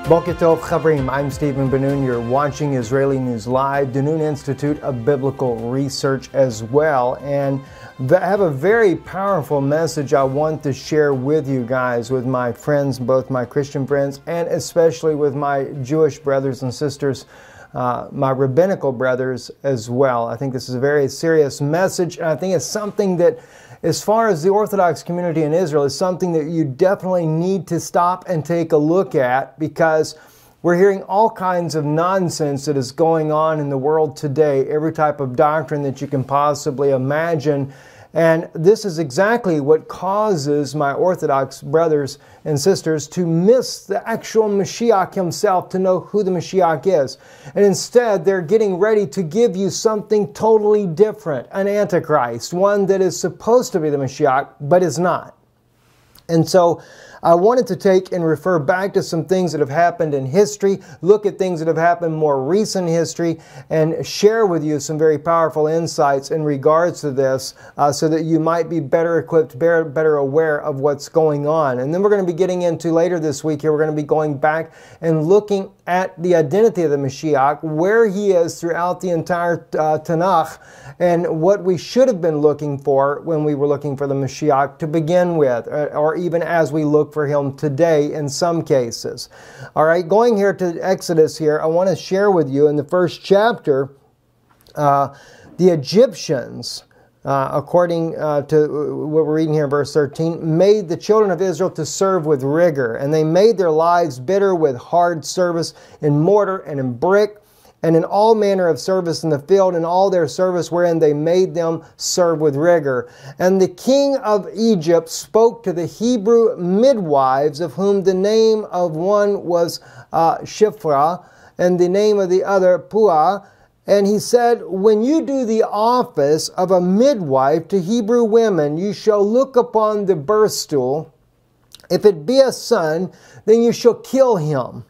Boker Tov Chavrim, I'm Stephen Ben-Nun. You're watching Israeli News Live, Ben-Nun Institute of Biblical Research as well. And I have a very powerful message I want to share with you guys, with my friends, both my Christian friends and especially with my Jewish brothers and sisters, my rabbinical brothers as well. I think this is a very serious message, and I think it's something that, as far as the Orthodox community in Israel, is something that you definitely need to stop and take a look at, because we're hearing all kinds of nonsense that is going on in the world today, every type of doctrine that you can possibly imagine. And this is exactly what causes my Orthodox brothers and sisters to miss the actual Mashiach himself, to know who the Mashiach is. And instead, they're getting ready to give you something totally different, an Antichrist, one that is supposed to be the Mashiach, but is not. And so I wanted to take and refer back to some things that have happened in history, look at things that have happened more recent history, and share with you some very powerful insights in regards to this, so that you might be better equipped, better aware of what's going on. And then we're going to be getting into, later this week here, we're going to be going back and looking at the identity of the Mashiach, where he is throughout the entire Tanakh, and what we should have been looking for when we were looking for the Mashiach to begin with, or even as we look for him today in some cases. All right, going here to Exodus here, I want to share with you in the first chapter, the Egyptians, according to what we're reading here in verse 13, made the children of Israel to serve with rigor, and they made their lives bitter with hard service in mortar and in brick, and in all manner of service in the field, and all their service wherein they made them serve with rigor. And the king of Egypt spoke to the Hebrew midwives, of whom the name of one was Shiphrah, and the name of the other Puah. And he said, when you do the office of a midwife to Hebrew women, you shall look upon the birth stool. If it be a son, then you shall kill him.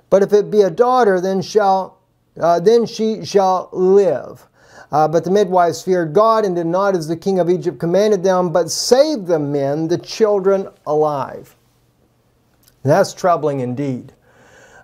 But if it be a daughter, then she shall live. But the midwives feared God and did not as the king of Egypt commanded them, but saved the men, the children, alive. That's troubling indeed.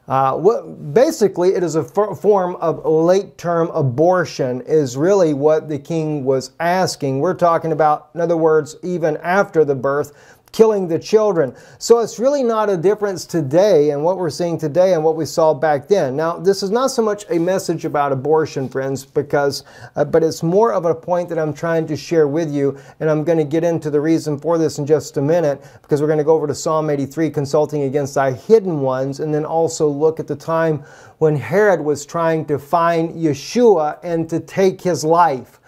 Basically, it is a form of late-term abortion is really what the king was asking. We're talking about, in other words, even after the birth, killing the children. So it's really not a difference today in what we're seeing today and what we saw back then. Now, this is not so much a message about abortion, friends, because, but it's more of a point that I'm trying to share with you, and I'm going to get into the reason for this in just a minute, because we're going to go over to Psalm 83, consulting against thy hidden ones, and then also look at the time when Herod was trying to find Yeshua and to take his life.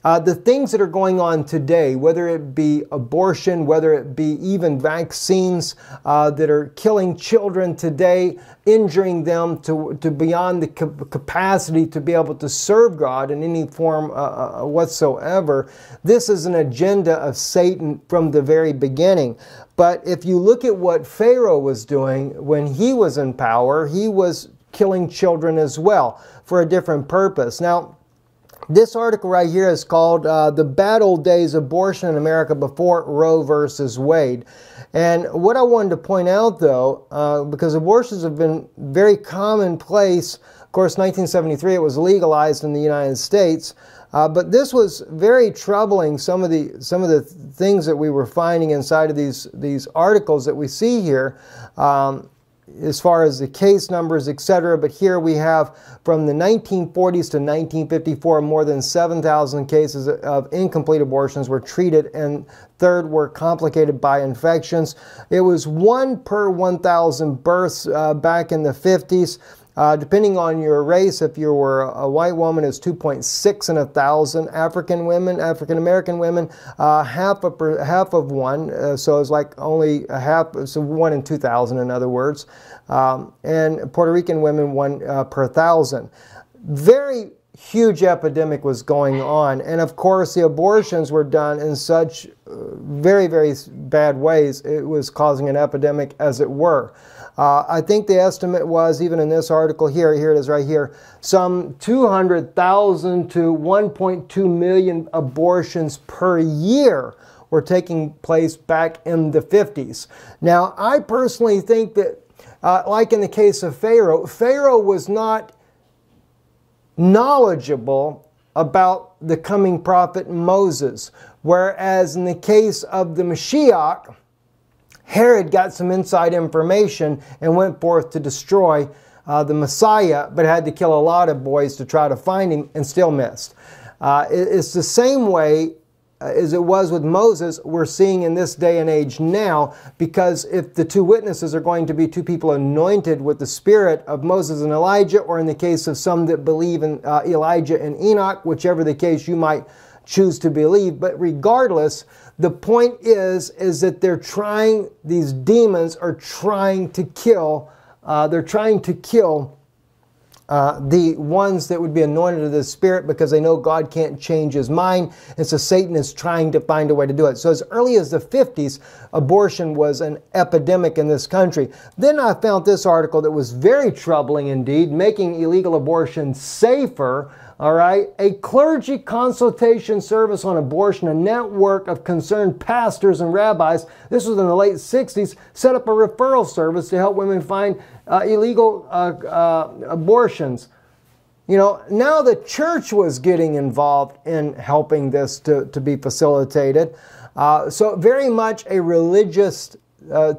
The things that are going on today, whether it be abortion, whether it be even vaccines that are killing children today, injuring them to beyond the capacity to be able to serve God in any form whatsoever, this is an agenda of Satan from the very beginning. But if you look at what Pharaoh was doing when he was in power, he was killing children as well for a different purpose. Now, this article right here is called The Bad Old Days Abortion in America Before Roe versus Wade. And what I wanted to point out, though, because abortions have been very commonplace, of course, 1973 it was legalized in the United States, but this was very troubling, some of the things that we were finding inside of these articles that we see here, as far as the case numbers, etc. But here we have from the 1940s to 1954, more than 7,000 cases of incomplete abortions were treated, and third were complicated by infections. It was 1 per 1,000 births back in the 50s. Depending on your race, if you were a white woman, it's 2.6 in 1,000. African American women, half of one, so it's like only a half, so 1 in 2,000 in other words. And Puerto Rican women, 1 per 1,000. Very huge epidemic was going on, and of course the abortions were done in such very, very bad ways. It was causing an epidemic, as it were. I think the estimate was, even in this article here it is right here, some 200,000 to 1.2 million abortions per year were taking place back in the 50s. Now, I personally think that like in the case of Pharaoh, Pharaoh was not knowledgeable about the coming prophet Moses. Whereas in the case of the Mashiach, Herod got some inside information and went forth to destroy the Messiah, but had to kill a lot of boys to try to find him and still missed. It's the same way as it was with Moses, we're seeing in this day and age now, because if the two witnesses are going to be two people anointed with the spirit of Moses and Elijah, or in the case of some that believe in Elijah and Enoch, whichever the case you might choose to believe, but regardless, the point is that they're trying, these demons are trying to kill, the ones that would be anointed of the Spirit, because they know God can't change His mind, and so Satan is trying to find a way to do it. So as early as the 50s, abortion was an epidemic in this country. Then I found this article that was very troubling indeed, making illegal abortion safer. All right, a clergy consultation service on abortion, a network of concerned pastors and rabbis, this was in the late 60s, set up a referral service to help women find illegal abortions. You know, now the church was getting involved in helping this to be facilitated. So very much a religious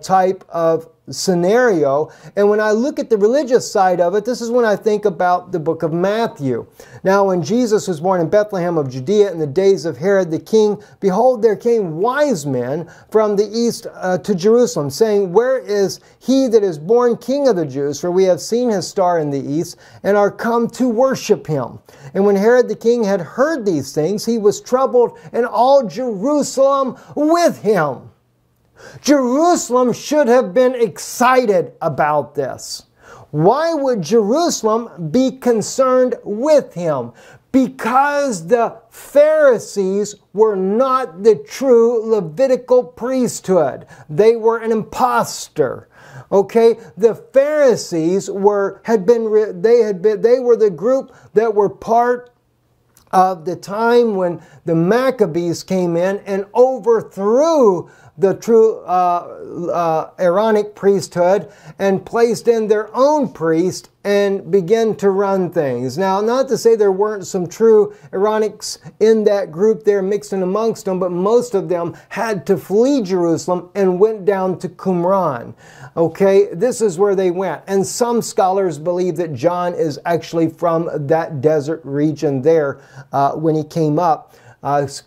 type of scenario. And when I look at the religious side of it, this is when I think about the book of Matthew. Now, when Jesus was born in Bethlehem of Judea in the days of Herod the king, behold, there came wise men from the east to Jerusalem, saying, where is he that is born King of the Jews? For we have seen his star in the east, and are come to worship him. And when Herod the king had heard these things, he was troubled, and all Jerusalem with him. Jerusalem should have been excited about this. Why would Jerusalem be concerned with him? Because the Pharisees were not the true Levitical priesthood. They were an impostor. Okay, the Pharisees they were the group that were part of the time when the Maccabees came in and overthrew the true Aaronic priesthood and placed in their own priest and began to run things. Now, not to say there weren't some true Aaronics in that group there mixed in amongst them, but most of them had to flee Jerusalem and went down to Qumran. Okay, this is where they went. And some scholars believe that John is actually from that desert region there when he came up.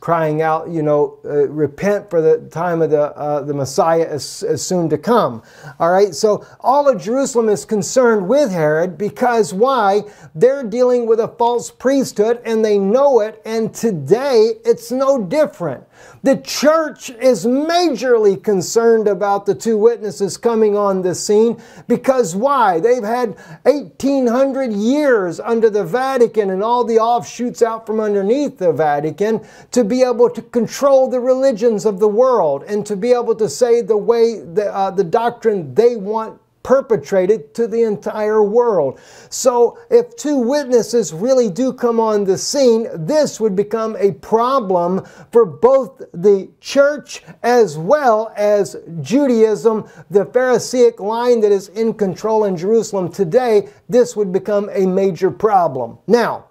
Crying out, you know, repent, for the time of the Messiah is soon to come. All right, so all of Jerusalem is concerned with Herod because why? They're dealing with a false priesthood and they know it, and today it's no different. The church is majorly concerned about the two witnesses coming on the scene because why? They've had 1,800 years under the Vatican and all the offshoots out from underneath the Vatican to be able to control the religions of the world and to be able to say the way, the doctrine they want perpetrated to the entire world. So if two witnesses really do come on the scene, this would become a problem for both the church as well as Judaism, the Pharisaic line that is in control in Jerusalem today. This would become a major problem. Now,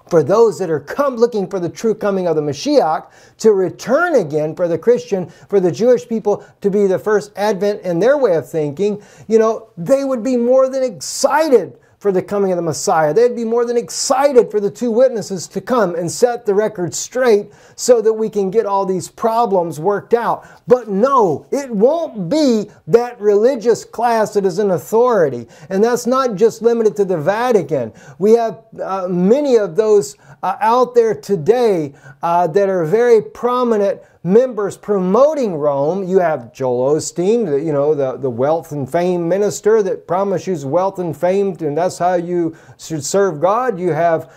for those that are looking for the true coming of the Mashiach to return again, for the Christian, for the Jewish people to be the first advent in their way of thinking, you know, they would be more than excited for the coming of the Messiah. They'd be more than excited for the two witnesses to come and set the record straight so that we can get all these problems worked out. But no, it won't be that religious class that is in authority. And that's not just limited to the Vatican. We have many of those out there today that are very prominent members promoting Rome. You have Joel Osteen, you know, the wealth and fame minister that promises wealth and fame, and that's how you should serve God. You have,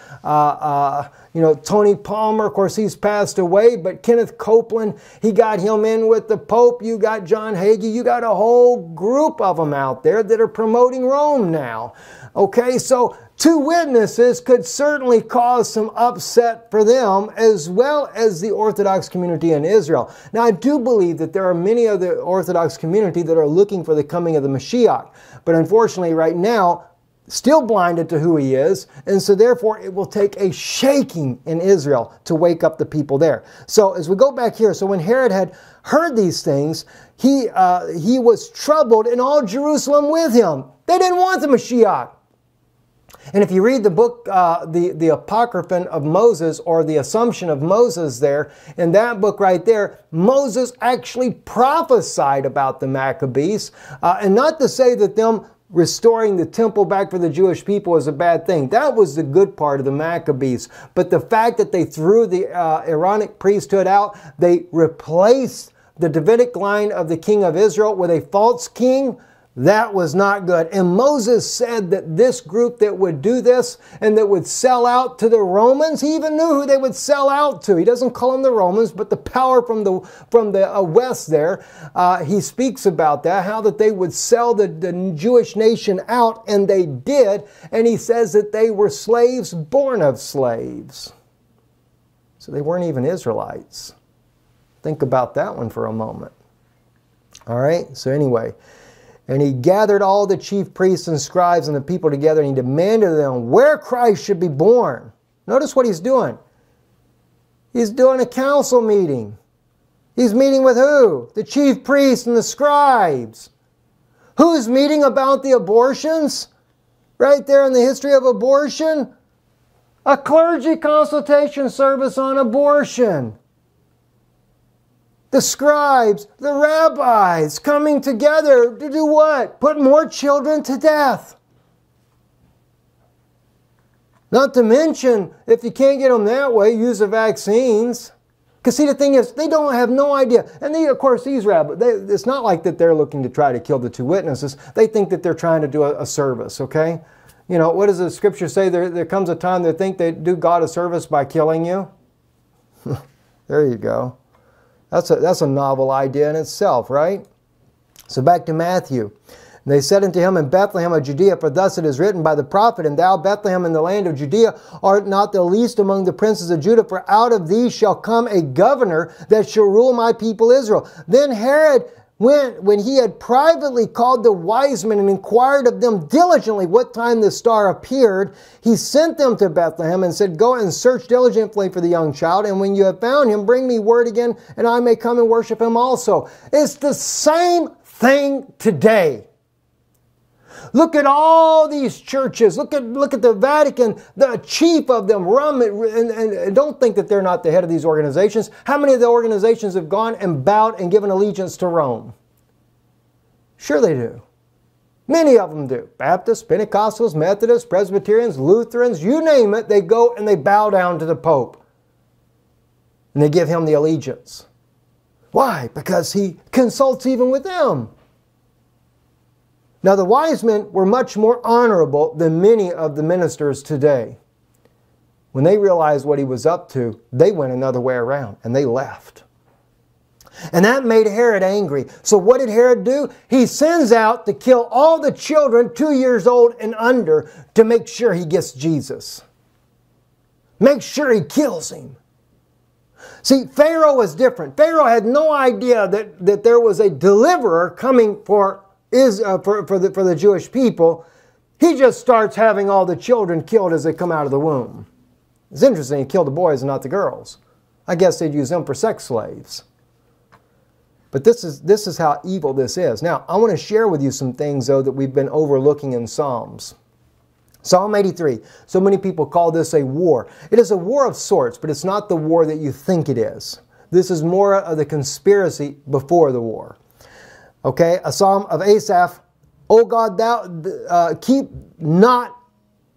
Tony Palmer, of course, he's passed away, but Kenneth Copeland, he got him in with the Pope. You got John Hagee. You got a whole group of them out there that are promoting Rome now. Okay, so two witnesses could certainly cause some upset for them as well as the Orthodox community in Israel. Now, I do believe that there are many of the Orthodox community that are looking for the coming of the Mashiach. But unfortunately, right now, still blinded to who he is, and so therefore it will take a shaking in Israel to wake up the people there. So as we go back here, so when Herod had heard these things, he was troubled, and all Jerusalem with him. They didn't want the Mashiach. And if you read the book, the Apocryphon of Moses, or the Assumption of Moses there, in that book right there, Moses actually prophesied about the Maccabees. And not to say that them restoring the temple back for the Jewish people is a bad thing. That was the good part of the Maccabees. But the fact that they threw the Aaronic priesthood out, they replaced the Davidic line of the king of Israel with a false king, that was not good. And Moses said that this group that would do this and that would sell out to the Romans, he even knew who they would sell out to. He doesn't call them the Romans, but the power from the west there. He speaks about that, how that they would sell the Jewish nation out, and they did. And he says that they were slaves born of slaves. So they weren't even Israelites. Think about that one for a moment. All right, so anyway. And he gathered all the chief priests and scribes and the people together, and he demanded of them where Christ should be born. Notice what he's doing. He's doing a council meeting. He's meeting with who? The chief priests and the scribes. Who's meeting about the abortions? Right there in the history of abortion. A clergy consultation service on abortion. The scribes, the rabbis coming together to do what? Put more children to death. Not to mention, if you can't get them that way, use the vaccines. Because see, the thing is, they don't have no idea. And of course, these rabbis, it's not like that they're looking to try to kill the two witnesses. They think that they're trying to do a service, okay? What does the scripture say? There comes a time they think they do God a service by killing you. There you go. That's a novel idea in itself, right? So back to Matthew. They said unto him, in Bethlehem of Judea, for thus it is written by the prophet, and thou, Bethlehem, in the land of Judea, art not the least among the princes of Judah, for out of thee shall come a governor that shall rule my people Israel. Then Herod went, when he had privately called the wise men and inquired of them diligently what time the star appeared, he sent them to Bethlehem and said, go and search diligently for the young child, and when you have found him, bring me word again, and I may come and worship him also. It's the same thing today. Look at all these churches. Look at the Vatican, the chief of them. And don't think that they're not the head of these organizations. How many of the organizations have gone and bowed and given allegiance to Rome? Sure they do. Many of them do. Baptists, Pentecostals, Methodists, Presbyterians, Lutherans, you name it, they go and they bow down to the Pope. And they give him the allegiance. Why? Because he consults even with them. Now, the wise men were much more honorable than many of the ministers today. When they realized what he was up to, they went another way around and they left. And that made Herod angry. So what did Herod do? He sends out to kill all the children 2 years old and under to make sure he gets Jesus. Make sure he kills him. See, Pharaoh was different. Pharaoh had no idea that there was a deliverer coming for the Jewish people. He just starts having all the children killed as they come out of the womb. It's interesting, he killed the boys and not the girls. I guess they'd use them for sex slaves. But this is how evil this is. Now, I want to share with you some things, though, that we've been overlooking in Psalms. Psalm 83. So many people call this a war. It is a war of sorts, but it's not the war that you think it is. This is more of the conspiracy before the war. Okay, a psalm of Asaph. O God, thou keep not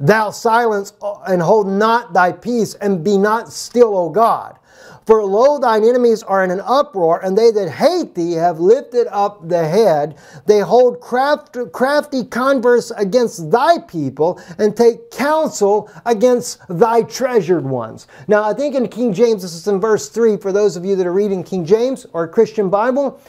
thou silence and hold not thy peace, and be not still, O God. For lo, thine enemies are in an uproar, and they that hate thee have lifted up the head. They hold crafty converse against thy people, and take counsel against thy treasured ones. Now, I think in King James, this is in verse 3, for those of you that are reading King James or a Christian Bible.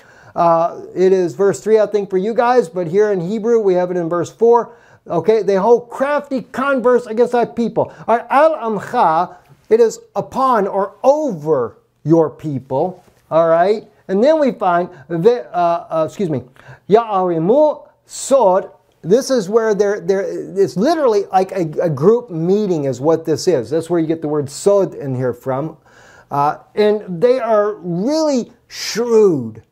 It is verse 3, I think, for you guys, but here in Hebrew, we have it in verse 4. Okay, they hold crafty converse against thy people. All right, al-amcha, it is upon or over your people, all right? And then we find, Ya'arimu sod. This is where it's literally like a group meeting is what this is. That's where you get the word sod in here from. And they are really shrewd.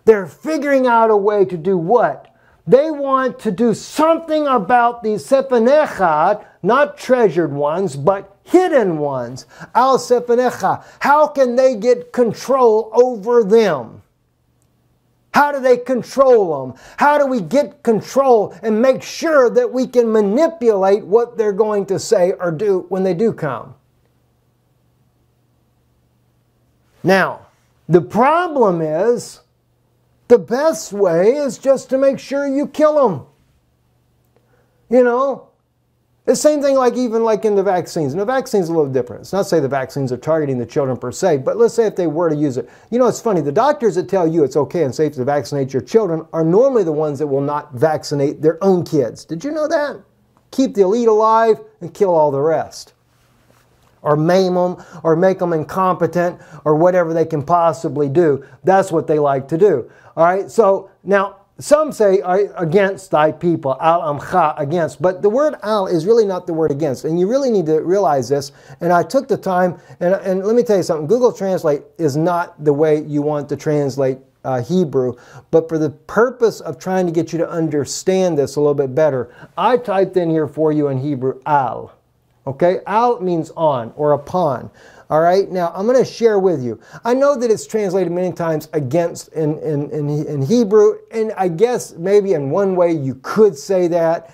They're figuring out a way to do what? They want to do something about these sefanechad, not treasured ones, but hidden ones. Al sefanecha. How can they get control over them? How do they control them? How do we get control and make sure that we can manipulate what they're going to say or do when they do come? Now, the problem is, the best way is just to make sure you kill them. You know, the same thing even like in the vaccines. And the vaccine's a little different. It's not to say the vaccines are targeting the children per se, but let's say if they were to use it. You know, it's funny. The doctors that tell you it's okay and safe to vaccinate your children are normally the ones that will not vaccinate their own kids. Did you know that? Keep the elite alive and kill all the rest. Or maim them, or make them incompetent, or whatever they can possibly do. That's what they like to do. All right, so now some say against thy people, al-amcha, against. But the word al is really not the word against. And you really need to realize this. And I took the time, and let me tell you something. Google Translate is not the way you want to translate Hebrew. But for the purpose of trying to get you to understand this a little bit better, I typed in here for you in Hebrew, al. Okay, al means on or upon. All right, now I'm going to share with you. I know that it's translated many times against in Hebrew, and I guess maybe in one way you could say that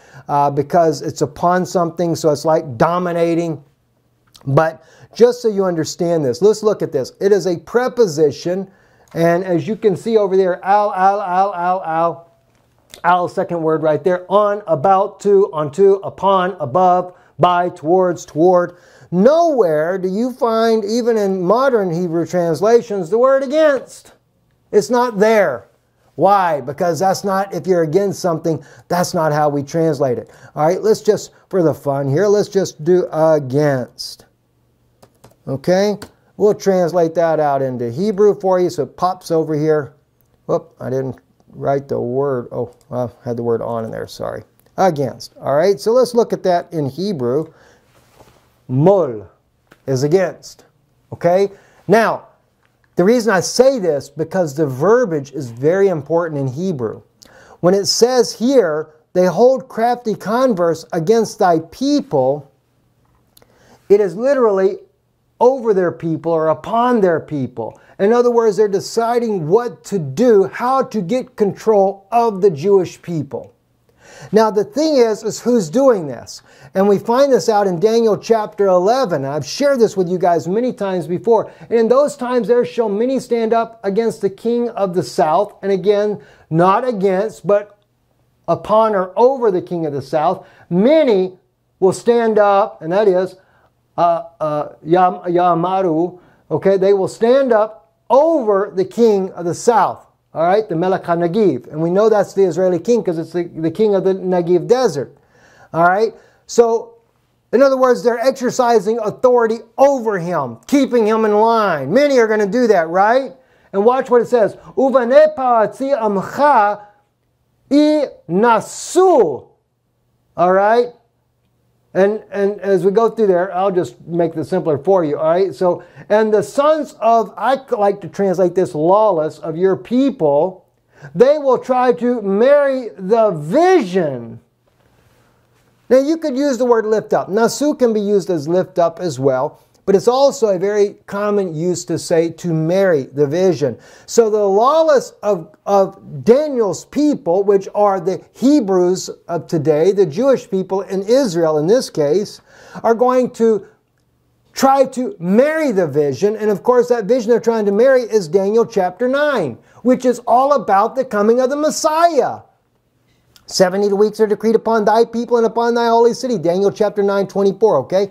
because it's upon something, so it's like dominating. But just so you understand this, let's look at this. It is a preposition, and as you can see over there, al, second word right there, on, about, to, onto, upon, above, by, towards, toward. Nowhere do you find, even in modern Hebrew translations, the word against. It's not there. Why? Because that's not, if you're against something, that's not how we translate it. All right, let's just, for the fun here, let's just do against. Okay? We'll translate that out into Hebrew for you so it pops over here. Whoop, I didn't write the word. Oh, I had the word on in there, sorry. Against. All right, so let's look at that in Hebrew. Mol is against. Okay? Now, the reason I say this, because the verbiage is very important in Hebrew. When it says here, they hold crafty converse against thy people, it is literally over their people or upon their people. In other words, they're deciding what to do, how to get control of the Jewish people. Now, the thing is who's doing this? And we find this out in Daniel chapter 11. I've shared this with you guys many times before. And in those times there shall many stand up against the king of the south. And again, not against, but upon or over the king of the south. Many will stand up, and that is Yamaru. Okay, they will stand up over the king of the south. All right, the Melech HaNagiv. And we know that's the Israeli king because it's the king of the Negev desert. All right, so in other words, they're exercising authority over him, keeping him in line. Many are going to do that, right? And watch what it says. Uvane pa'atzi amcha I nasu. All right? And as we go through there, I'll just make this simpler for you, all right? So, and the sons of, I like to translate this, lawless, of your people, they will try to marry the vision. Now, you could use the word lift up. Nasu can be used as lift up as well, but it's also a very common use to say to marry the vision. So the lawless of Daniel's people, which are the Hebrews of today, the Jewish people in Israel in this case, are going to try to marry the vision. And of course, that vision they're trying to marry is Daniel chapter 9, which is all about the coming of the Messiah. 70 weeks are decreed upon thy people and upon thy holy city. Daniel chapter 9, 24, okay?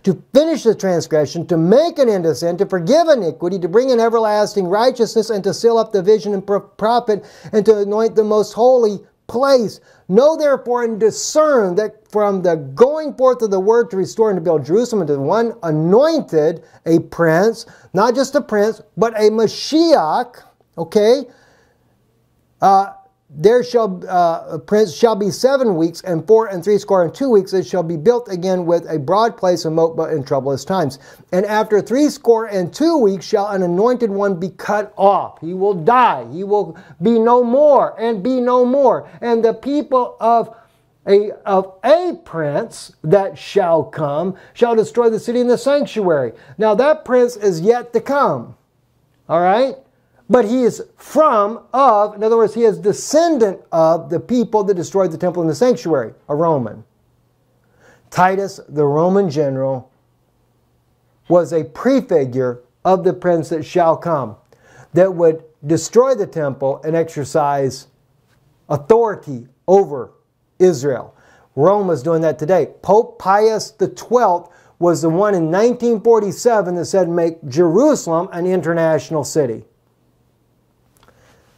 To finish the transgression, to make an end of sin, to forgive iniquity, to bring in everlasting righteousness, and to seal up the vision and prophet, and to anoint the most holy place. Know therefore and discern that from the going forth of the word to restore and to build Jerusalem into one anointed, a prince, not just a prince, but a Mashiach, okay? There shall a prince shall be 7 weeks, and 62 weeks it shall be built again with a broad place and moat, but in troublous times. And after 62 weeks shall an anointed one be cut off. He will die. He will be no more and be no more. And the people of a prince that shall come shall destroy the city and the sanctuary. Now that prince is yet to come. All right? But he is in other words, he is descendant of the people that destroyed the temple and the sanctuary, a Roman. Titus, the Roman general, was a prefigure of the prince that shall come, that would destroy the temple and exercise authority over Israel. Rome was doing that today. Pope Pius XII was the one in 1947 that said make Jerusalem an international city.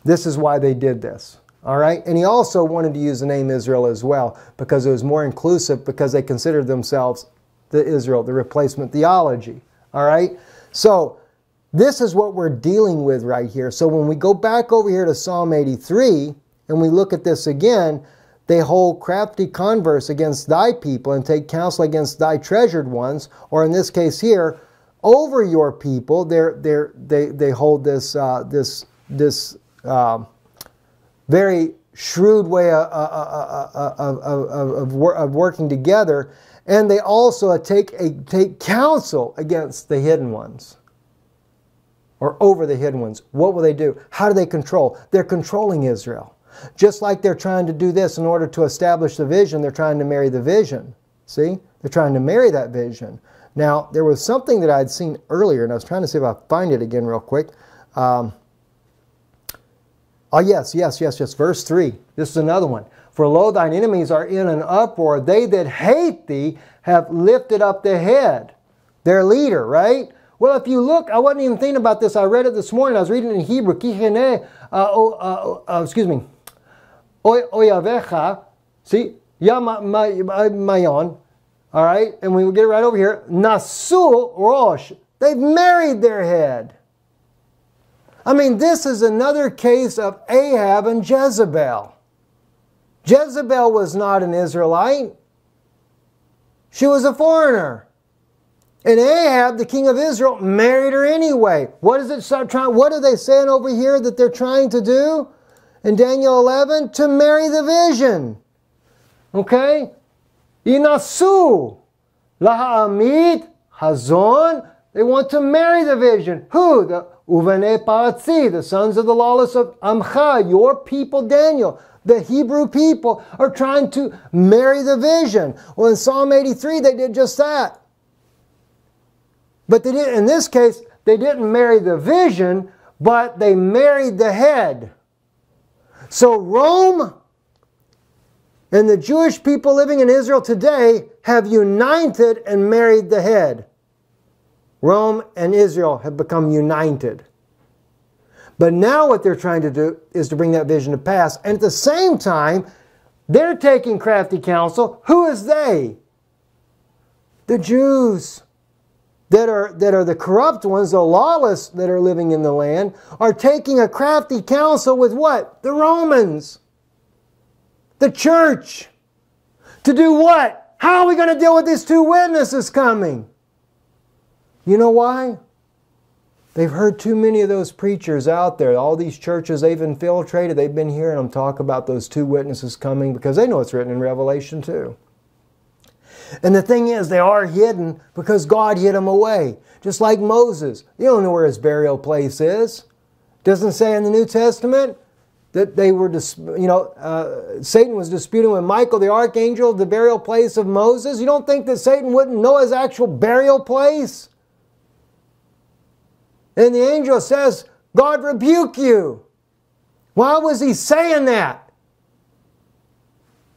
This is why they did this. All right? And he also wanted to use the name Israel as well because it was more inclusive, because they considered themselves the Israel, the replacement theology. All right? So this is what we're dealing with right here. So when we go back over here to Psalm 83 and we look at this again, they hold crafty converse against thy people and take counsel against thy treasured ones, or in this case here, over your people. They hold this very shrewd way of working together, and they also take counsel against the hidden ones, or over the hidden ones. What will they do? How do they control? They're controlling Israel. Just like they're trying to do this in order to establish the vision, they're trying to marry the vision. See? They're trying to marry that vision. Now, there was something that I'd seen earlier, and I was trying to see if I find it again real quick. Yes. Verse 3. This is another one. For lo, thine enemies are in an uproar. They that hate thee have lifted up the head. Their leader, right? Well, if you look, I wasn't even thinking about this. I read it this morning. I was reading it in Hebrew. Oyavecha. See? Yamayon. All right? And we will get it right over here. Nasu Rosh. They've married their head. I mean, this is another case of Ahab and Jezebel. Jezebel was not an Israelite. She was a foreigner. And Ahab, the king of Israel, married her anyway. What are they saying over here that they're trying to do? In Daniel 11, to marry the vision. Okay? Inasu. Laha'amid. Hazon. They want to marry the vision. Who? The Uvene Paratzi, the sons of the lawless of Amcha, your people Daniel. The Hebrew people are trying to marry the vision. Well, in Psalm 83, they did just that. But they did, in this case, they didn't marry the vision, but they married the head. So Rome and the Jewish people living in Israel today have united and married the head. Rome and Israel have become united. But now what they're trying to do is to bring that vision to pass. And at the same time, they're taking crafty counsel. Who is they? The Jews that are the corrupt ones, the lawless that are living in the land, are taking a crafty counsel with what? The Romans. The church. To do what? How are we going to deal with these two witnesses coming? You know why? They've heard too many of those preachers out there. All these churches they've infiltrated, they've been hearing them talk about those two witnesses coming because they know it's written in Revelation too. And the thing is, they are hidden because God hid them away. Just like Moses. You don't know where his burial place is. Doesn't say in the New Testament that they were, Satan was disputing with Michael the archangel the burial place of Moses. You don't think that Satan wouldn't know his actual burial place? And the angel says, God rebuke you. Why was he saying that?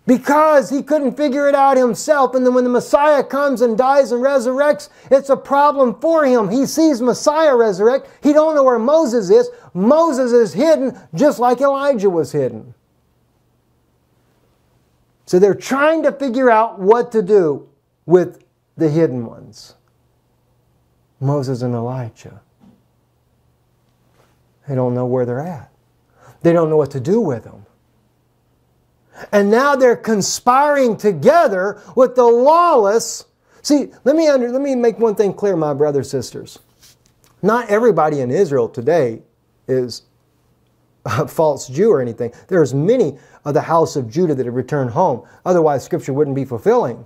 Because he couldn't figure it out himself. And then when the Messiah comes and dies and resurrects, it's a problem for him. He sees Messiah resurrect. He don't know where Moses is. Moses is hidden just like Elijah was hidden. So they're trying to figure out what to do with the hidden ones. Moses and Elijah. They don't know where they're at. They don't know what to do with them. And now they're conspiring together with the lawless. See, let me make one thing clear, my brothers and sisters. Not everybody in Israel today is a false Jew or anything. There's many of the house of Judah that have returned home. Otherwise, Scripture wouldn't be fulfilling.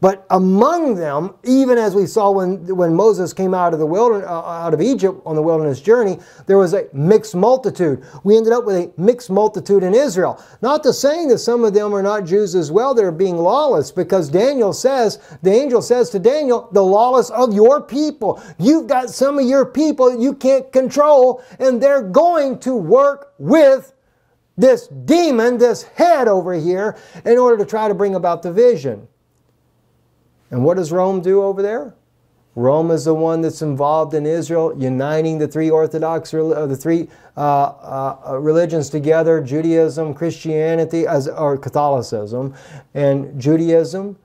But among them, even as we saw when Moses came out of the wilderness, out of Egypt on the wilderness journey, there was a mixed multitude. We ended up with a mixed multitude in Israel. Not to saying that some of them are not Jews as well that are being lawless, because the angel says to Daniel, the lawless of your people. You've got some of your people that you can't control, and they're going to work with this demon, this head over here, in order to try to bring about the vision. And what does Rome do over there? Rome is the one that's involved in Israel, uniting the three religions together: Judaism, Christianity, or Catholicism, and Judaism.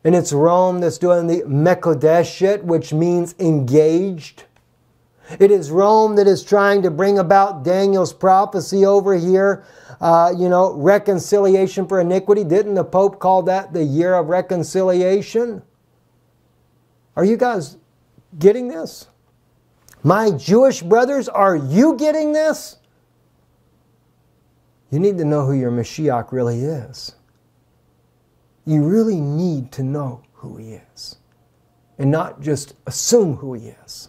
And it's Rome that's doing the Mekodeshit, which means engaged. It is Rome that is trying to bring about Daniel's prophecy over here. Reconciliation for iniquity. Didn't the Pope call that the year of reconciliation? Are you guys getting this? My Jewish brothers, are you getting this? You need to know who your Mashiach really is. You really need to know who he is. And not just assume who he is.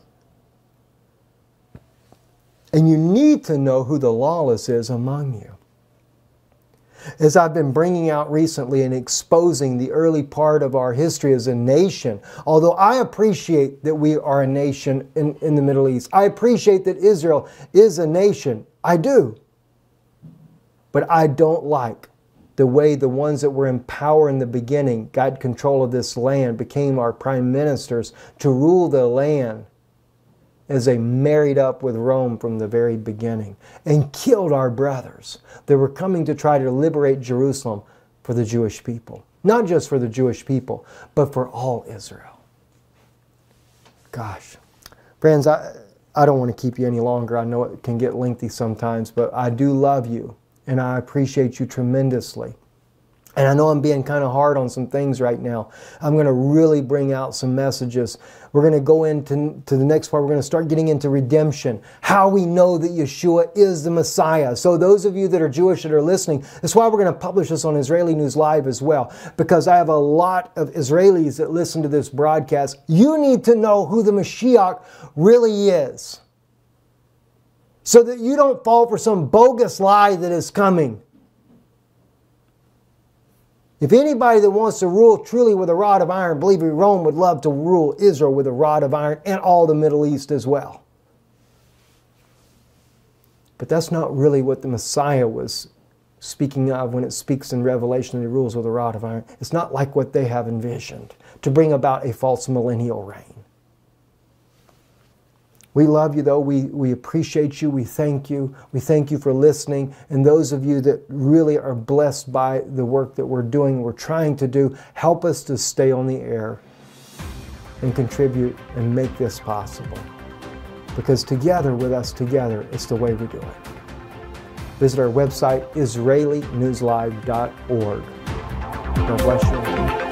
And you need to know who the lawless is among you. As I've been bringing out recently and exposing the early part of our history as a nation, although I appreciate that we are a nation in the Middle East, I appreciate that Israel is a nation. I do. But I don't like the way the ones that were in power in the beginning got control of this land, became our prime ministers to rule the land, as they married up with Rome from the very beginning and killed our brothers that were coming to try to liberate Jerusalem for the Jewish people. Not just for the Jewish people, but for all Israel. Gosh. Friends, I don't want to keep you any longer. I know it can get lengthy sometimes, but I do love you and I appreciate you tremendously. And I know I'm being kind of hard on some things right now. I'm going to really bring out some messages. We're going to go into the next part. We're going to start getting into redemption. How we know that Yeshua is the Messiah. So those of you that are Jewish that are listening, that's why we're going to publish this on Israeli News Live as well. Because I have a lot of Israelis that listen to this broadcast. You need to know who the Mashiach really is. So that you don't fall for some bogus lie that is coming. If anybody that wants to rule truly with a rod of iron, believe me, Rome would love to rule Israel with a rod of iron and all the Middle East as well. But that's not really what the Messiah was speaking of when it speaks in Revelation that he rules with a rod of iron. It's not like what they have envisioned to bring about a false millennial reign. We love you though. We appreciate you. We thank you. We thank you for listening. And those of you that really are blessed by the work that we're doing, we're trying to do, help us to stay on the air and contribute and make this possible. Because together, with us together, it's the way we do it. Visit our website, IsraeliNewsLive.org. God bless you.